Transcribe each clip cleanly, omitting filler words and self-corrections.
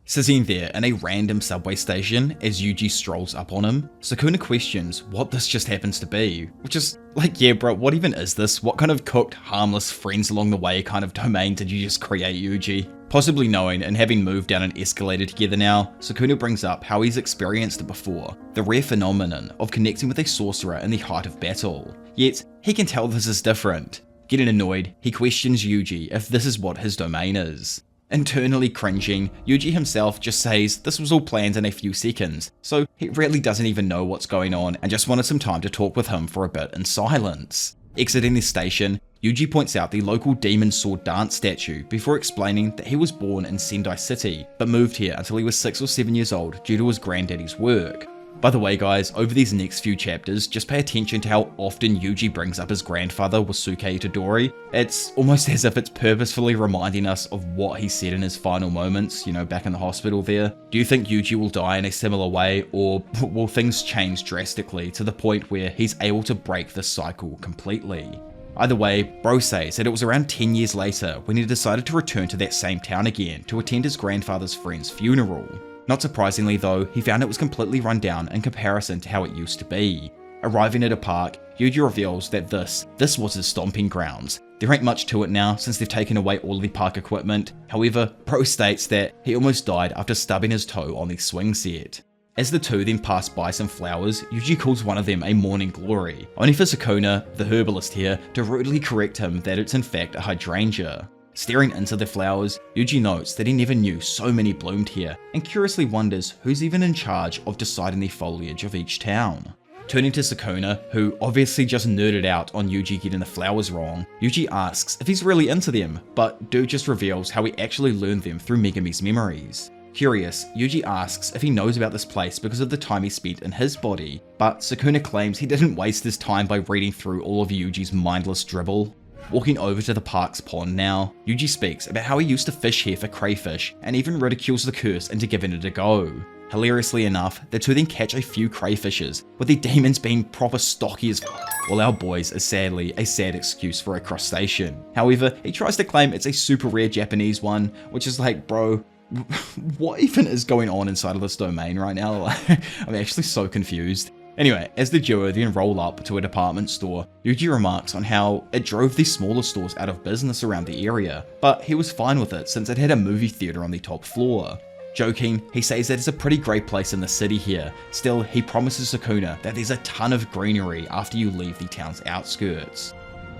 Sitting there in a random subway station as Yuji strolls up on him, Sukuna questions what this just happens to be, which is like, yeah bro, what even is this? What kind of cooked, harmless friends along the way kind of domain did you just create, Yuji? Possibly knowing and having moved down an escalator together now, Sukuna brings up how he's experienced it before, the rare phenomenon of connecting with a sorcerer in the height of battle. Yet, he can tell this is different. Getting annoyed, he questions Yuji if this is what his domain is. Internally cringing, Yuji himself just says this was all planned in a few seconds, so he really doesn't even know what's going on and just wanted some time to talk with him for a bit in silence. Exiting the station, Yuji points out the local demon sword dance statue before explaining that he was born in Sendai City, but moved here until he was 6 or 7 years old due to his granddaddy's work. By the way guys, over these next few chapters, just pay attention to how often Yuji brings up his grandfather Wasuke Itadori. It's almost as if it's purposefully reminding us of what he said in his final moments, you know, back in the hospital there. Do you think Yuji will die in a similar way, or will things change drastically to the point where he's able to break this cycle completely? Either way, bro says that it was around 10 years later when he decided to return to that same town again to attend his grandfather's friend's funeral. Not surprisingly though, he found it was completely run down in comparison to how it used to be. Arriving at a park, Yuji reveals that this was his stomping grounds. There ain't much to it now since they've taken away all of the park equipment. However, bro states that he almost died after stubbing his toe on the swing set. As the two then pass by some flowers, Yuji calls one of them a morning glory, only for Sukuna, the herbalist here, to rudely correct him that it's in fact a hydrangea. Staring into the flowers, Yuji notes that he never knew so many bloomed here, and curiously wonders who's even in charge of deciding the foliage of each town. Turning to Sukuna, who obviously just nerded out on Yuji getting the flowers wrong, Yuji asks if he's really into them, but dude just reveals how he actually learned them through Megumi's memories. Curious, Yuji asks if he knows about this place because of the time he spent in his body, but Sukuna claims he didn't waste his time by reading through all of Yuji's mindless dribble. Walking over to the park's pond now, Yuji speaks about how he used to fish here for crayfish and even ridicules the curse into giving it a go. Hilariously enough, the two then catch a few crayfishes, with the demons being proper stocky as while our boys is sadly a sad excuse for a crustacean. However, he tries to claim it's a super rare Japanese one, which is like, bro, what even is going on inside of this domain right now? I'm actually so confused. Anyway, as the duo then roll up to a department store, Yuji remarks on how it drove the smaller stores out of business around the area, but he was fine with it since it had a movie theater on the top floor. Joking, he says that it's a pretty great place in the city here. Still, he promises Sukuna that there's a ton of greenery after you leave the town's outskirts.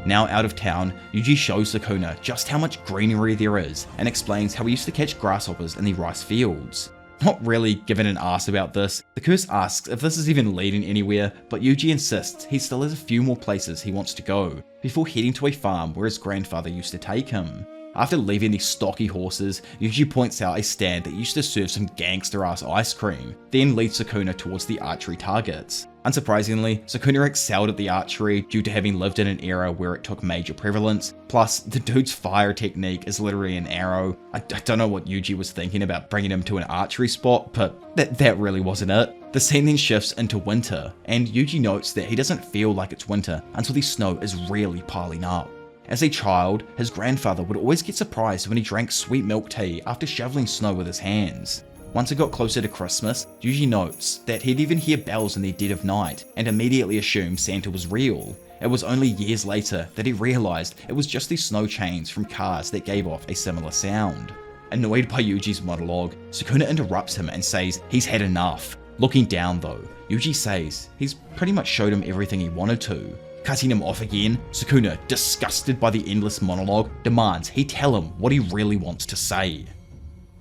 Now out of town, Yuji shows Sukuna just how much greenery there is and explains how he used to catch grasshoppers in the rice fields. Not really given an ass about this, the curse asks if this is even leading anywhere, but Yuji insists he still has a few more places he wants to go, before heading to a farm where his grandfather used to take him. After leaving the stocky horses, Yuji points out a stand that used to serve some gangster ass ice cream, then leads Sukuna towards the archery targets. Unsurprisingly, Sukuna excelled at the archery due to having lived in an era where it took major prevalence, plus the dude's fire technique is literally an arrow. I don't know what Yuji was thinking about bringing him to an archery spot, but that really wasn't it. The scene then shifts into winter, and Yuji notes that he doesn't feel like it's winter until the snow is really piling up. As a child, his grandfather would always get surprised when he drank sweet milk tea after shoveling snow with his hands. Once it got closer to Christmas, Yuji notes that he'd even hear bells in the dead of night and immediately assumed Santa was real. It was only years later that he realized it was just the snow chains from cars that gave off a similar sound. Annoyed by Yuji's monologue, Sukuna interrupts him and says he's had enough. Looking down though, Yuji says he's pretty much showed him everything he wanted to. Cutting him off again, Sukuna, disgusted by the endless monologue, demands he tell him what he really wants to say.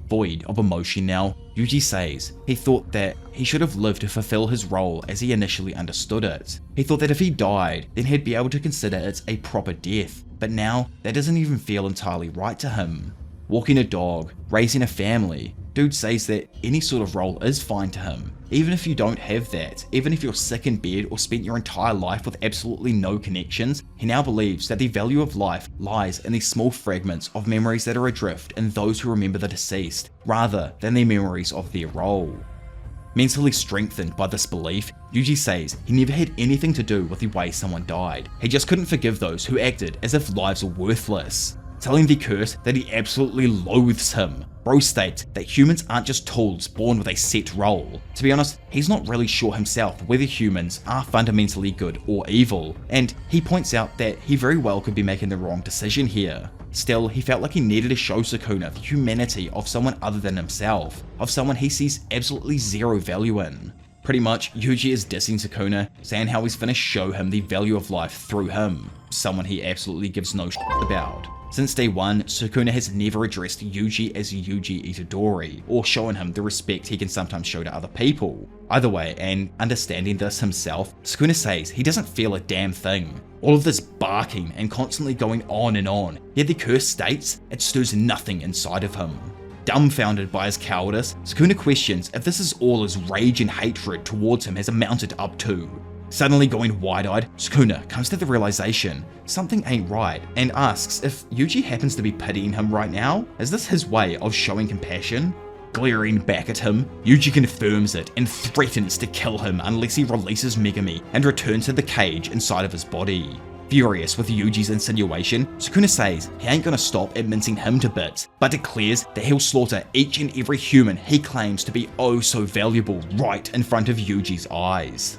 Void of emotion now, Yuji says he thought that he should have lived to fulfill his role as he initially understood it. He thought that if he died, then he'd be able to consider it a proper death, but now that doesn't even feel entirely right to him. Walking a dog, raising a family, dude says that any sort of role is fine to him. Even if you don't have that, even if you're sick in bed or spent your entire life with absolutely no connections, he now believes that the value of life lies in the small fragments of memories that are adrift in those who remember the deceased, rather than the memories of their role. Mentally strengthened by this belief, Yuji says he never had anything to do with the way someone died. He just couldn't forgive those who acted as if lives were worthless, telling the curse that he absolutely loathes him. bro states that humans aren't just tools born with a set role. To be honest, he's not really sure himself whether humans are fundamentally good or evil, and he points out that he very well could be making the wrong decision here. Still, he felt like he needed to show Sukuna the humanity of someone other than himself, of someone he sees absolutely zero value in. Pretty much, Yuji is dissing Sukuna, saying how he's gonna show him the value of life through him, someone he absolutely gives no shit about. Since day one, Sukuna has never addressed Yuji as Yuji Itadori, or shown him the respect he can sometimes show to other people. Either way, and understanding this himself, Sukuna says he doesn't feel a damn thing. All of this barking and constantly going on, yet the curse states it stirs nothing inside of him. Dumbfounded by his cowardice, Sukuna questions if this is all his rage and hatred towards him has amounted up to. Suddenly going wide-eyed, Sukuna comes to the realization something ain't right and asks if Yuji happens to be pitying him right now. Is this his way of showing compassion? Glaring back at him, Yuji confirms it and threatens to kill him unless he releases Megumi and returns to the cage inside of his body. Furious with Yuji's insinuation, Sukuna says he ain't gonna stop at mincing him to bits, but declares that he'll slaughter each and every human he claims to be oh so valuable right in front of Yuji's eyes.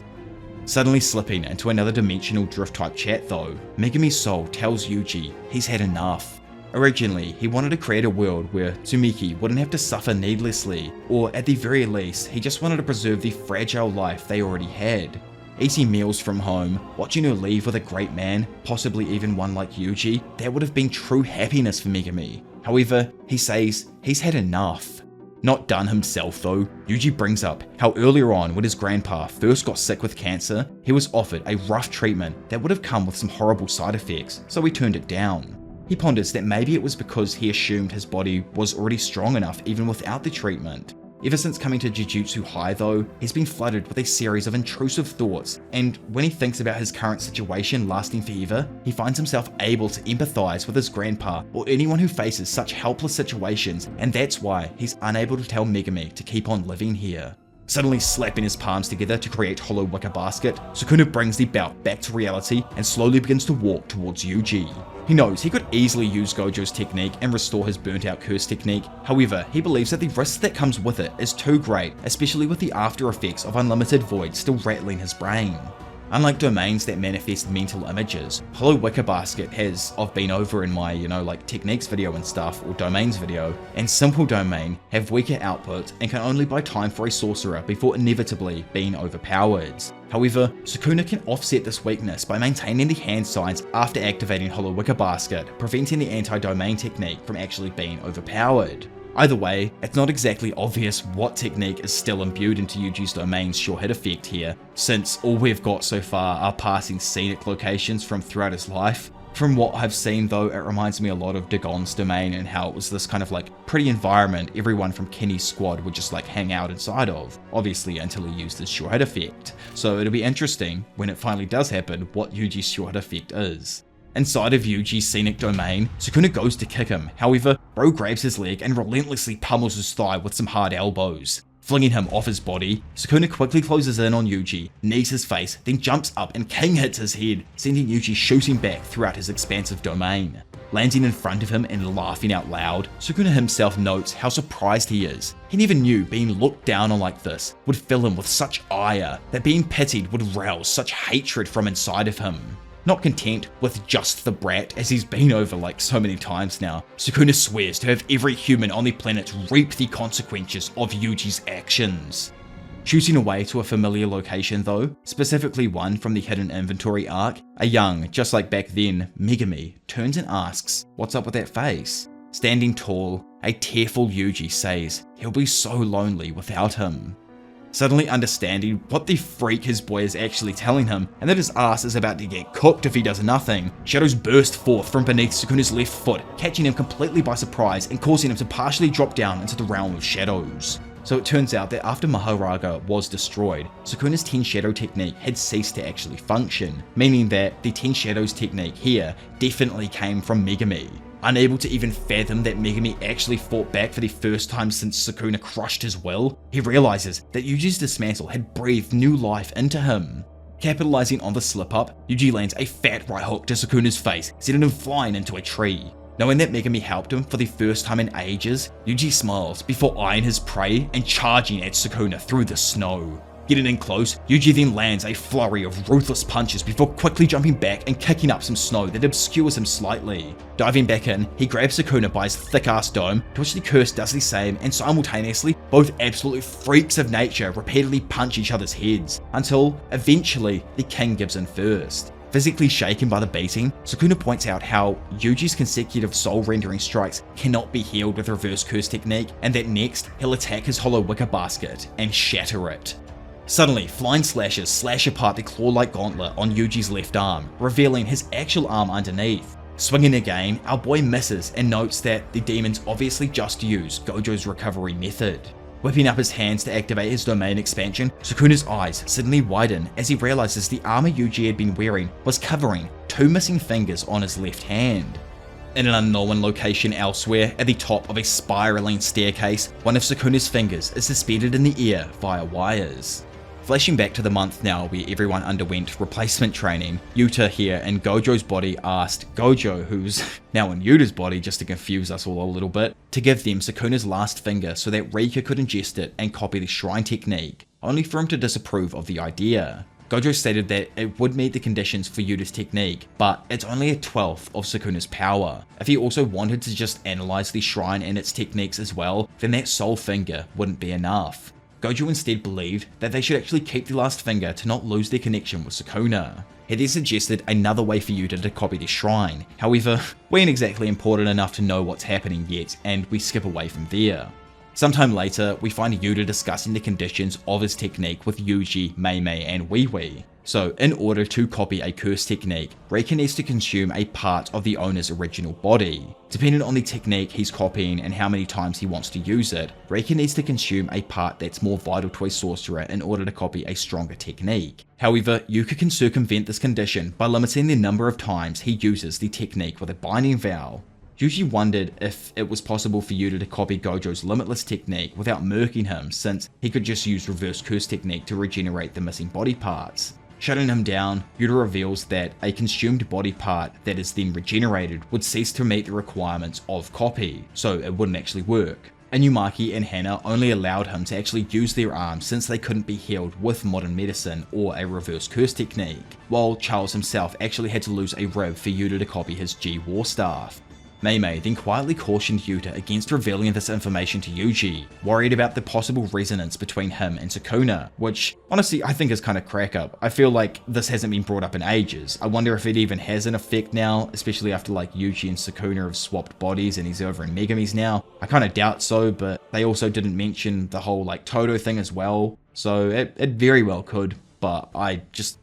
Suddenly slipping into another dimensional drift type chat though, Megumi's soul tells Yuji he's had enough. Originally, he wanted to create a world where Tsumiki wouldn't have to suffer needlessly, or at the very least, he just wanted to preserve the fragile life they already had. Eating meals from home, watching her leave with a great man, possibly even one like Yuji, that would have been true happiness for Megumi. However, he says he's had enough. Not done himself though, Yuji brings up how earlier on when his grandpa first got sick with cancer, he was offered a rough treatment that would have come with some horrible side effects, so he turned it down. He ponders that maybe it was because he assumed his body was already strong enough even without the treatment. Ever since coming to Jujutsu High though, he's been flooded with a series of intrusive thoughts, and when he thinks about his current situation lasting forever, he finds himself able to empathize with his grandpa or anyone who faces such helpless situations, and that's why he's unable to tell Megumi to keep on living here. Suddenly slapping his palms together to create hollow wicker basket, Sukuna brings the bout back to reality and slowly begins to walk towards Yuji. He knows he could easily use Gojo's technique and restore his burnt out curse technique, however, he believes that the risk that comes with it is too great, especially with the after effects of unlimited void still rattling his brain. Unlike domains that manifest mental images, Hollow Wicker Basket has, I've been over in my, like techniques video and stuff, or domains video, and Simple Domain have weaker output and can only buy time for a sorcerer before inevitably being overpowered. However, Sukuna can offset this weakness by maintaining the hand signs after activating Hollow Wicker Basket, preventing the anti-domain technique from actually being overpowered. Either way, it's not exactly obvious what technique is still imbued into Yuji's domain's sure hit effect here, since all we've got so far are passing scenic locations from throughout his life. From what I've seen though, it reminds me a lot of Dagon's domain and how it was this kind of pretty environment everyone from Kenny's squad would just hang out inside of, obviously until he used his sure hit effect. So it'll be interesting, when it finally does happen, what Yuji's sure hit effect is. Inside of Yuji's scenic domain, Sukuna goes to kick him, however, bro grabs his leg and relentlessly pummels his thigh with some hard elbows. Flinging him off his body, Sukuna quickly closes in on Yuji, knees his face, then jumps up and king hits his head, sending Yuji shooting back throughout his expansive domain. Landing in front of him and laughing out loud, Sukuna himself notes how surprised he is. He never knew being looked down on like this would fill him with such ire, that being pitied would rouse such hatred from inside of him. Not content with just the brat, as he's been over so many times now, Sukuna swears to have every human on the planet reap the consequences of Yuji's actions. Shooting away to a familiar location though, specifically one from the hidden inventory arc, a young, just like back then, Megumi turns and asks, "What's up with that face?" Standing tall, a tearful Yuji says he'll be so lonely without him. Suddenly understanding what the freak his boy is actually telling him, and that his ass is about to get cooked if he does nothing, shadows burst forth from beneath Sukuna's left foot, catching him completely by surprise and causing him to partially drop down into the realm of shadows. So it turns out that after Maharaga was destroyed, Sukuna's 10 Shadow technique had ceased to actually function, meaning that the 10 Shadows technique here definitely came from Megumi. Unable to even fathom that Megumi actually fought back for the first time since Sukuna crushed his will, he realizes that Yuji's dismantle had breathed new life into him. Capitalizing on the slip-up, Yuji lands a fat right hook to Sukuna's face, sending him flying into a tree. Knowing that Megumi helped him for the first time in ages, Yuji smiles before eyeing his prey and charging at Sukuna through the snow. Getting in close, Yuji then lands a flurry of ruthless punches before quickly jumping back and kicking up some snow that obscures him slightly. Diving back in, he grabs Sukuna by his thick-ass dome, to which the curse does the same, and simultaneously, both absolute freaks of nature repeatedly punch each other's heads, until, eventually, the king gives in first. Physically shaken by the beating, Sukuna points out how Yuji's consecutive soul-rendering strikes cannot be healed with reverse curse technique, and that next, he'll attack his hollow wicker basket and shatter it. Suddenly, flying slashes slash apart the claw-like gauntlet on Yuji's left arm, revealing his actual arm underneath. Swinging again, our boy misses and notes that the demons obviously just use Gojo's recovery method. Whipping up his hands to activate his domain expansion, Sukuna's eyes suddenly widen as he realizes the armor Yuji had been wearing was covering 2 missing fingers on his left hand. In an unknown location elsewhere, at the top of a spiraling staircase, one of Sukuna's fingers is suspended in the air via wires. Flashing back to the month now where everyone underwent replacement training, Yuta here in Gojo's body asked Gojo, who's now in Yuta's body just to confuse us all a little bit, to give them Sukuna's last finger so that Rika could ingest it and copy the shrine technique, only for him to disapprove of the idea. Gojo stated that it would meet the conditions for Yuta's technique, but it's only a 1/12 of Sukuna's power. If he also wanted to just analyze the shrine and its techniques as well, then that sole finger wouldn't be enough. Gojo instead believed that they should actually keep the last finger to not lose their connection with Sukuna. He then suggested another way for Yuta to copy the shrine, however, we ain't exactly important enough to know what's happening yet, and we skip away from there. Sometime later, we find Yuta discussing the conditions of his technique with Yuji, Mei Mei, and Wee Wee. So, in order to copy a curse technique, Rika needs to consume a part of the owner's original body. Depending on the technique he's copying and how many times he wants to use it, Rika needs to consume a part that's more vital to a sorcerer in order to copy a stronger technique. However, Yuka can circumvent this condition by limiting the number of times he uses the technique with a binding vow. Yuji wondered if it was possible for Yuta to copy Gojo's limitless technique without murking him, since he could just use reverse curse technique to regenerate the missing body parts. Shutting him down, Yuta reveals that a consumed body part that is then regenerated would cease to meet the requirements of copy, so it wouldn't actually work. Inumaki and Hana only allowed him to actually use their arms since they couldn't be healed with modern medicine or a reverse curse technique, while Charles himself actually had to lose a rib for Yuta to copy his G War Staff. Mei Mei then quietly cautioned Yuta against revealing this information to Yuji, worried about the possible resonance between him and Sukuna, which honestly I think is kind of crack up. I feel like this hasn't been brought up in ages. I wonder if it even has an effect now, especially after like Yuji and Sukuna have swapped bodies and he's over in Megumi's now. I kind of doubt so, but they also didn't mention the whole like Todo thing as well, so it very well could, but I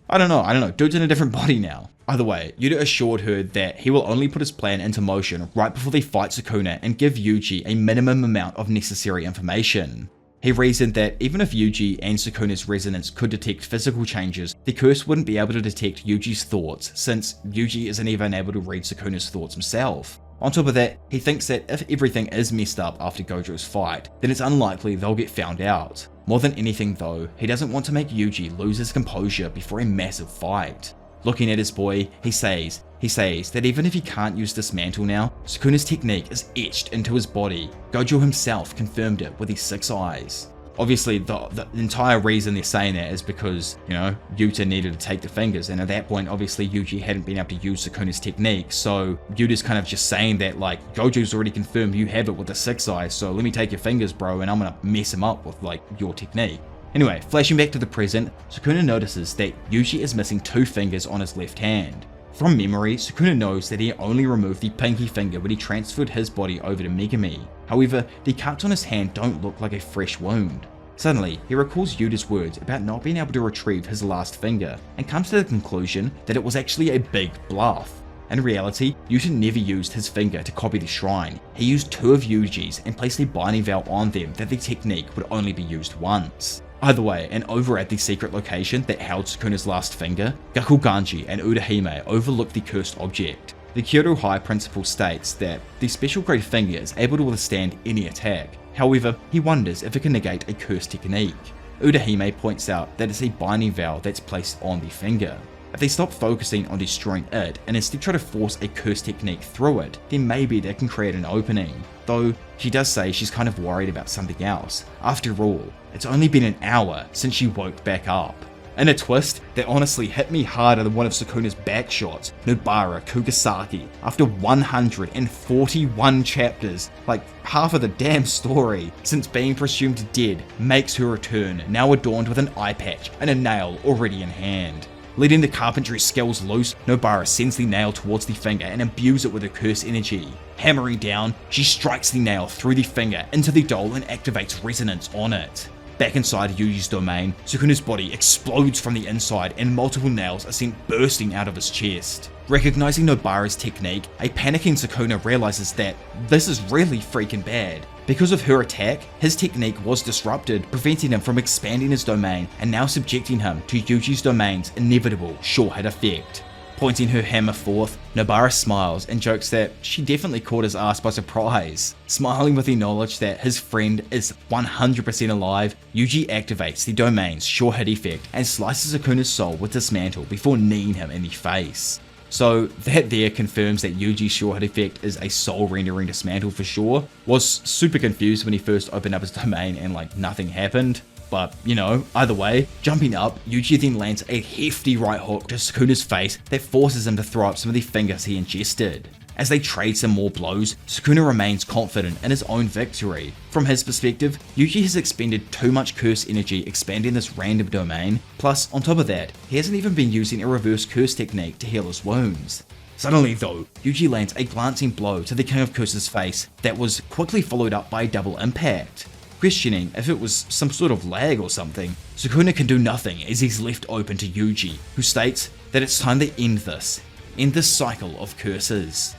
don't know, dude's in a different body now. Either way, Yuta assured her that he will only put his plan into motion right before they fight Sukuna and give Yuji a minimum amount of necessary information. He reasoned that even if Yuji and Sukuna's resonance could detect physical changes, the curse wouldn't be able to detect Yuji's thoughts, since Yuji isn't even able to read Sukuna's thoughts himself. On top of that, he thinks that if everything is messed up after Gojo's fight, then it's unlikely they'll get found out. More than anything though, he doesn't want to make Yuji lose his composure before a massive fight. Looking at his boy, he says that even if he can't use this mantle now, Sukuna's technique is etched into his body. Gojo himself confirmed it with his 6 eyes. Obviously, the entire reason they're saying that is because, you know, Yuta needed to take the fingers, and at that point, obviously, Yuji hadn't been able to use Sukuna's technique, so Yuta's kind of just saying that, like, Gojo's already confirmed you have it with the 6 eyes, so let me take your fingers, bro, and I'm gonna mess him up with, like, your technique. Anyway, flashing back to the present, Sukuna notices that Yuji is missing 2 fingers on his left hand. From memory, Sukuna knows that he only removed the pinky finger when he transferred his body over to Megumi. However, the cuts on his hand don't look like a fresh wound. Suddenly, he recalls Yuta's words about not being able to retrieve his last finger, and comes to the conclusion that it was actually a big bluff. In reality, Yuta never used his finger to copy the shrine. He used 2 of Yuji's and placed a binding vow on them that the technique would only be used once. Either way, and over at the secret location that held Sukuna's last finger, Gakuganji and Urahime overlook the cursed object. The Kyoto High principal states that the special grade finger is able to withstand any attack. However, he wonders if it can negate a cursed technique. Urahime points out that it's a binding vow that's placed on the finger. If they stop focusing on destroying it and instead try to force a curse technique through it, then maybe they can create an opening. Though, she does say she's kind of worried about something else. After all, it's only been an hour since she woke back up. In a twist that honestly hit me harder than one of Sukuna's back shots, Nobara Kugasaki, after 141 chapters, like half of the damn story, since being presumed dead, makes her return, now adorned with an eye patch and a nail already in hand. Letting the carpentry skills loose, Nobara sends the nail towards the finger and imbues it with her curse energy. Hammering down, she strikes the nail through the finger into the doll and activates resonance on it. Back inside Yuji's domain, Sukuna's body explodes from the inside and multiple nails are sent bursting out of his chest. Recognizing Nobara's technique, a panicking Sukuna realizes that this is really freaking bad. Because of her attack, his technique was disrupted, preventing him from expanding his domain and now subjecting him to Yuji's domain's inevitable sure-hit effect. Pointing her hammer forth, Nobara smiles and jokes that she definitely caught his ass by surprise. Smiling with the knowledge that his friend is 100% alive, Yuji activates the domain's sure-hit effect and slices Sukuna's soul with dismantle before kneeing him in the face. So that there confirms that Yuji's sure-hit effect is a soul rendering dismantle for sure. Was super confused when he first opened up his domain and like nothing happened. But, you know, either way, jumping up, Yuji then lands a hefty right hook to Sukuna's face that forces him to throw up some of the fingers he ingested. As they trade some more blows, Sukuna remains confident in his own victory. From his perspective, Yuji has expended too much curse energy expanding this random domain, plus on top of that, he hasn't even been using a reverse curse technique to heal his wounds. Suddenly though, Yuji lands a glancing blow to the King of Curses' face that was quickly followed up by a double impact. Questioning if it was some sort of lag or something, Sukuna can do nothing as he's left open to Yuji, who states that it's time to end this cycle of curses.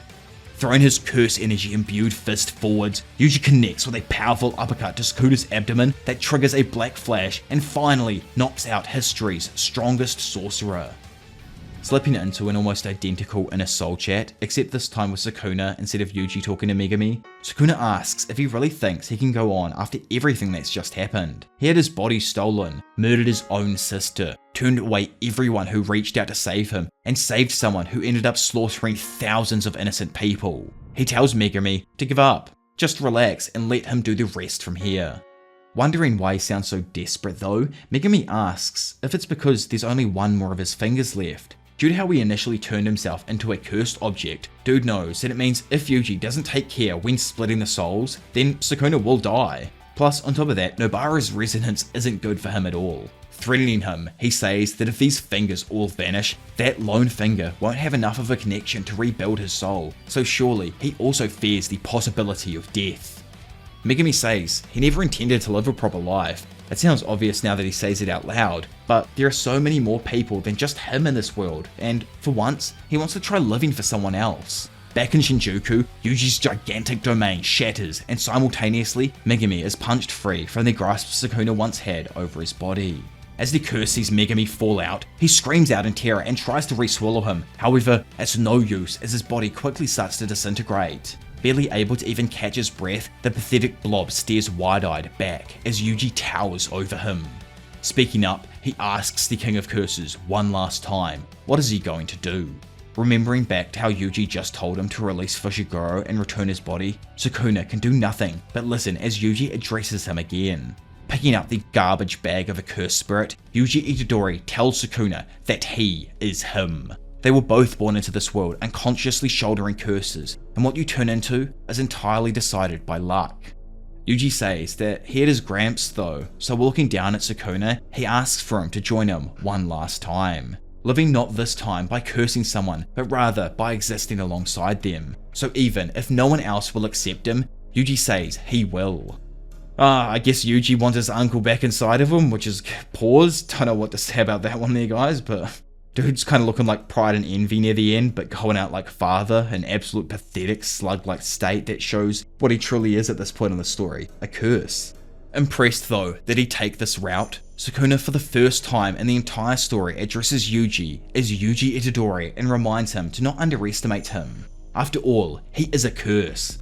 Throwing his curse energy imbued fist forwards, Yuji connects with a powerful uppercut to Sukuna's abdomen that triggers a black flash and finally knocks out history's strongest sorcerer. Slipping into an almost identical inner soul chat, except this time with Sukuna instead of Yuji talking to Megumi, Sukuna asks if he really thinks he can go on after everything that's just happened. He had his body stolen, murdered his own sister, turned away everyone who reached out to save him, and saved someone who ended up slaughtering thousands of innocent people. He tells Megumi to give up, just relax and let him do the rest from here. Wondering why he sounds so desperate though, Megumi asks if it's because there's only one more of his fingers left. Due to how he initially turned himself into a cursed object, dude knows that it means if Yuji doesn't take care when splitting the souls, then Sukuna will die. Plus, on top of that, Nobara's resonance isn't good for him at all. Threatening him, he says that if these fingers all vanish, that lone finger won't have enough of a connection to rebuild his soul, so surely he also fears the possibility of death. Megumi says he never intended to live a proper life. It sounds obvious now that he says it out loud, but there are so many more people than just him in this world, and for once, he wants to try living for someone else. Back in Shinjuku, Yuji's gigantic domain shatters, and simultaneously, Megumi is punched free from the grasp Sukuna once had over his body. As the curse sees Megumi fall out, he screams out in terror and tries to re-swallow him. However, it's no use as his body quickly starts to disintegrate. Barely able to even catch his breath, the pathetic blob stares wide-eyed back as Yuji towers over him. Speaking up, he asks the King of Curses one last time, what is he going to do? Remembering back to how Yuji just told him to release Fushiguro and return his body, Sukuna can do nothing but listen as Yuji addresses him again. Picking up the garbage bag of a cursed spirit, Yuji Itadori tells Sukuna that he is him. They were both born into this world unconsciously shouldering curses, and what you turn into is entirely decided by luck. Yuji says that he had his gramps though, so looking down at Sukuna, he asks for him to join him one last time. Living not this time by cursing someone, but rather by existing alongside them. So even if no one else will accept him, Yuji says he will. I guess Yuji wants his uncle back inside of him, which is pause. Don't know what to say about that one there guys, but dude's kind of looking like Pride and Envy near the end, but going out like father, an absolute pathetic slug-like state that shows what he truly is at this point in the story, a curse. Impressed though that he take this route, Sukuna for the first time in the entire story addresses Yuji as Yuji Itadori and reminds him to not underestimate him. After all, he is a curse.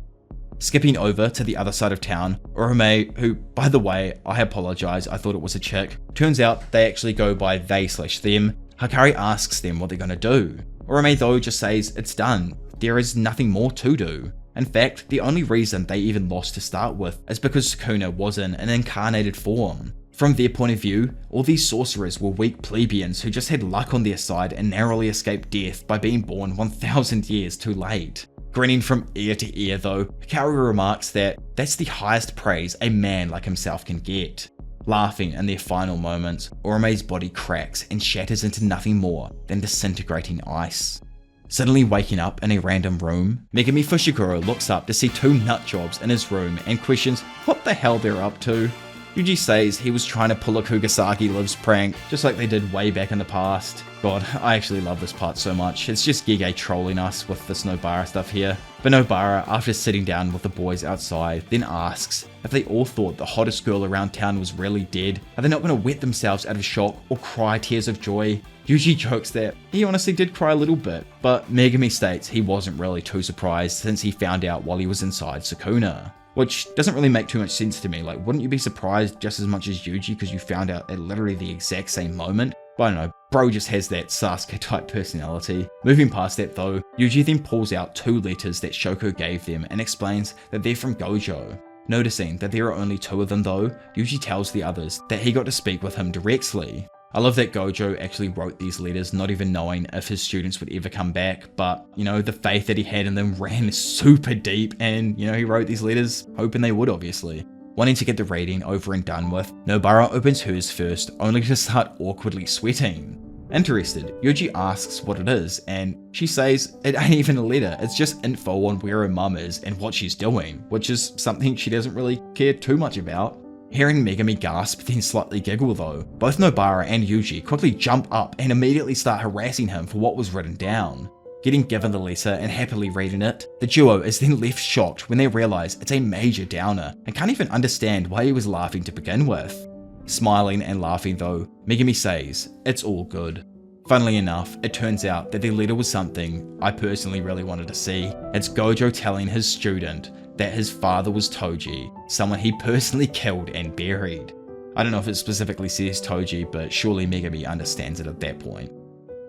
Skipping over to the other side of town, Ryomen, who, by the way, I apologize, I thought it was a chick. Turns out they actually go by they/them, Hikari asks them what they're gonna do. Orome though just says it's done, there is nothing more to do. In fact, the only reason they even lost to start with is because Sukuna was in an incarnated form. From their point of view, all these sorcerers were weak plebeians who just had luck on their side and narrowly escaped death by being born 1000 years too late. Grinning from ear to ear though, Hikari remarks that that's the highest praise a man like himself can get. Laughing in their final moments, Orome's body cracks and shatters into nothing more than disintegrating ice. Suddenly waking up in a random room, Megumi Fushiguro looks up to see two nutjobs in his room and questions what the hell they're up to. Yuji says he was trying to pull a Kugasaki Lives prank, just like they did way back in the past. God, I actually love this part so much. It's just Gege trolling us with this Nobara stuff here. But Nobara, after sitting down with the boys outside, then asks if they all thought the hottest girl around town was really dead, are they not going to wet themselves out of shock or cry tears of joy? Yuji jokes that he honestly did cry a little bit, but Megumi states he wasn't really too surprised since he found out while he was inside Sukuna. Which doesn't really make too much sense to me. Like, wouldn't you be surprised just as much as Yuji because you found out at literally the exact same moment? But I don't know, bro just has that Sasuke type personality. Moving past that though, Yuji then pulls out 2 letters that Shoko gave them and explains that they're from Gojo. Noticing that there are only 2 of them though, Yuji tells the others that he got to speak with him directly. I love that Gojo actually wrote these letters not even knowing if his students would ever come back, but you know, the faith that he had in them ran super deep and you know, he wrote these letters hoping they would obviously. Wanting to get the reading over and done with, Nobara opens hers first only to start awkwardly sweating. Interested, Yuji asks what it is and she says it ain't even a letter, it's just info on where her mum is and what she's doing, which is something she doesn't really care too much about. Hearing Megumi gasp then slightly giggle though, both Nobara and Yuji quickly jump up and immediately start harassing him for what was written down. Getting given the letter and happily reading it, the duo is then left shocked when they realise it's a major downer and can't even understand why he was laughing to begin with. Smiling and laughing though, Megumi says, it's all good. Funnily enough, it turns out that the letter was something I personally really wanted to see. It's Gojo telling his student that his father was Toji, someone he personally killed and buried. I don't know if it specifically says Toji, but surely Megumi understands it at that point.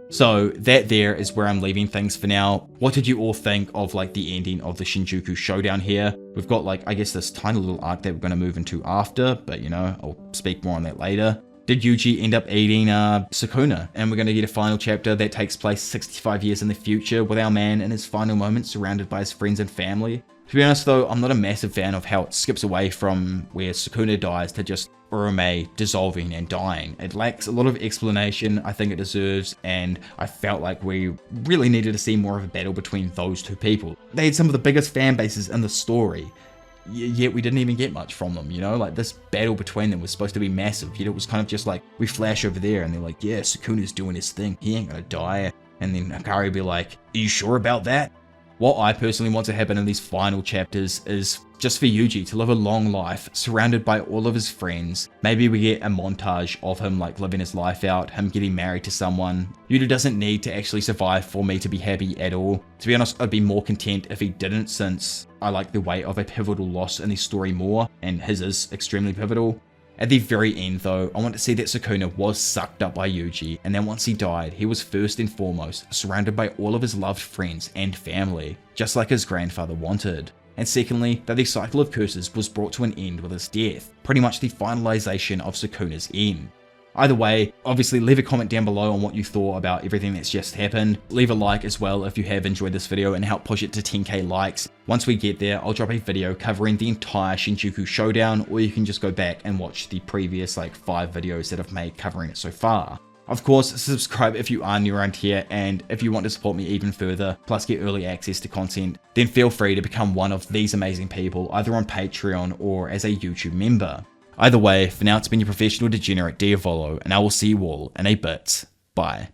So that there is where I'm leaving things for now. What did you all think of like the ending of the Shinjuku showdown here? We've got like, I guess this tiny little arc that we're going to move into after, but you know, I'll speak more on that later. Did Yuji end up eating Sukuna? And we're going to get a final chapter that takes place 65 years in the future with our man in his final moments surrounded by his friends and family. To be honest though, I'm not a massive fan of how it skips away from where Sukuna dies to just Uraume dissolving and dying. It lacks a lot of explanation I think it deserves, and I felt like we really needed to see more of a battle between those two people. They had some of the biggest fan bases in the story, yet we didn't even get much from them, you know? Like this battle between them was supposed to be massive, yet it was kind of just like, we flash over there and they're like, yeah, Sukuna's doing his thing, he ain't gonna die. And then Hikari would be like, are you sure about that? What I personally want to happen in these final chapters is just for Yuji to live a long life surrounded by all of his friends. Maybe we get a montage of him like living his life out, him getting married to someone. Yuta doesn't need to actually survive for me to be happy at all. To be honest, I'd be more content if he didn't, since I like the weight of a pivotal loss in the story more, and his is extremely pivotal. At the very end though, I want to see that Sukuna was sucked up by Yuji, and then once he died, he was first and foremost surrounded by all of his loved friends and family, just like his grandfather wanted. And secondly, that the cycle of curses was brought to an end with his death, pretty much the finalization of Sukuna's end. Either way, obviously leave a comment down below on what you thought about everything that's just happened. Leave a like as well if you have enjoyed this video and help push it to 10k likes. Once we get there, I'll drop a video covering the entire Shinjuku showdown, or you can just go back and watch the previous like 5 videos that I've made covering it so far. Of course, subscribe if you are new around here, and if you want to support me even further, plus get early access to content, then feel free to become one of these amazing people, either on Patreon or as a YouTube member. Either way, for now it's been your professional degenerate Diavolo, and I will see you all in a bit. Bye.